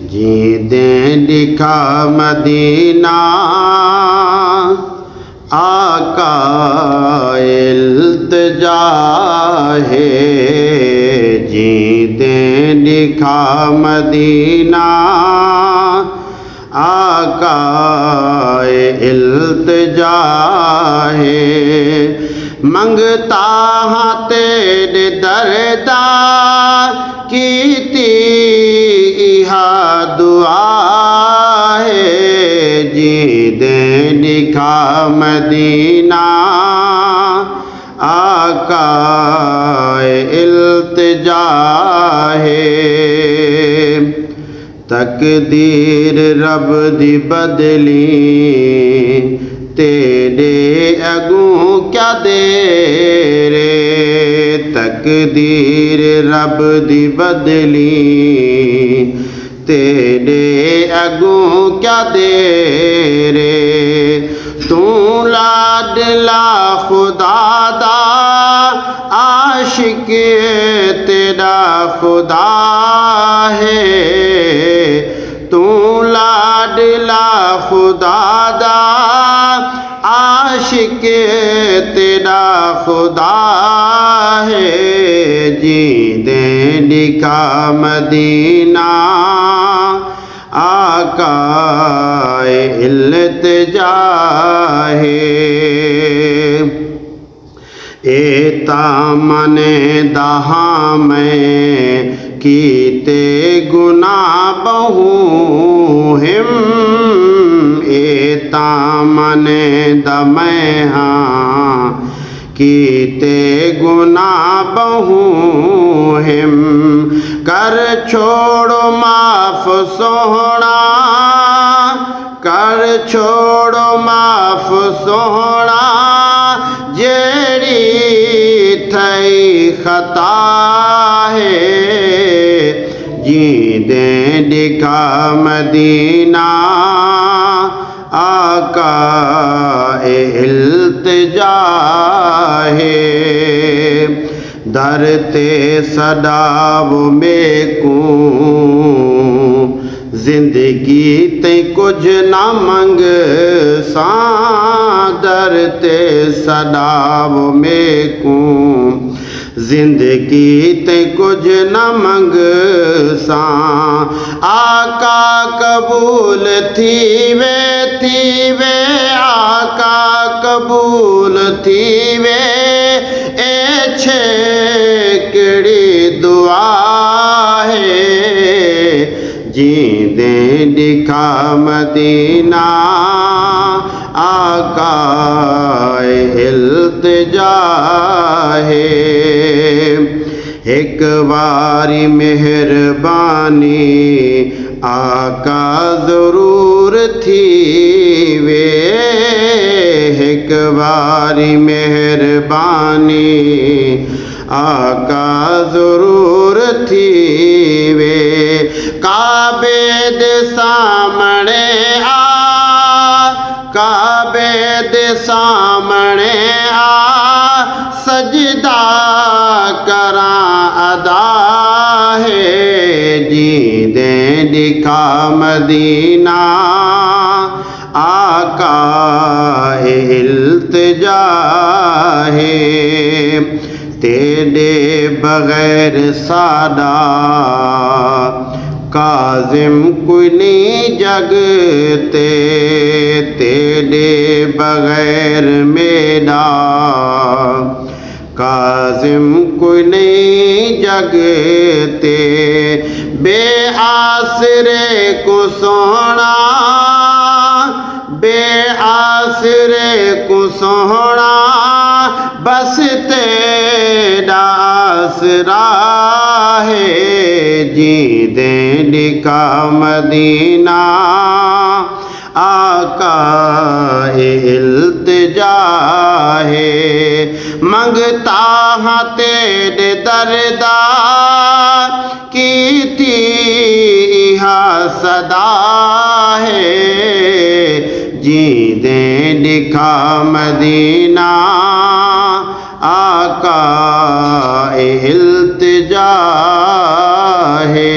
जीदे दिखा मदीना आका इल्तिजा है। जीदे दिखा मदीना आका इल्तिजा है। मंगता हाँ तेरे दरदा कीती इहा दुआ है। जीदे दिखा मदीना आका इल्तिजा है। तकदीर रब दी बदली तेरे अगों क्या देरे। तकदीर रब दी बदली तेरे अगों क्या देरे। तू लाडला खुदा दा आशिक तेरा खुदा है। तू लाडला खुदा दा आशिक तेरा खुदा है। जीदे दिखा मदीना आका इल्तिजा है। एता मने दहा में कीते गुना बहु हिम। एता मने दमे हाँ कीते गुना बहु हिम। कर छोड़ो माफ सोहना कर छोड़ो माफ सोहना। जेड़ी थई खता है। जीदे दिखा मदीना आका इल्तिजा है। दरते सदाव मेकू जिंदगी ते कुछ ना मंग सा। दरते सदाव मेकू जिंदगी ते कुछ न मंग सा। आका कबूल थीवे आका कबूल थीवे। ए छेकड़ी दुआ है। जीदे दिखा मदीना आका इल्तिजा है। एक बारी मेहरबानी आका ज़रूर थीवे। एक बारी मेहरबानी आका ज़रूर थीवे। काबे दे सामने काबे दे सामने सजदा करा अदा है। जीदे दिखा मदीना आका इल्तिजा है। तेरे बगैर सादा काजिम कोई नहीं जगते। तेरे बगैर मेरा काजिम कोई नहीं जगते। बेआसरे को सोना बेआसरे को सोना। बस तेरा आसरा है। जीदे दिखा मदीना आका इल्तिजा है। मंगता हाँ तेरे दरदा कीती इहा सदा है। जीदे दिखा मदीना आका इल्तिजा है।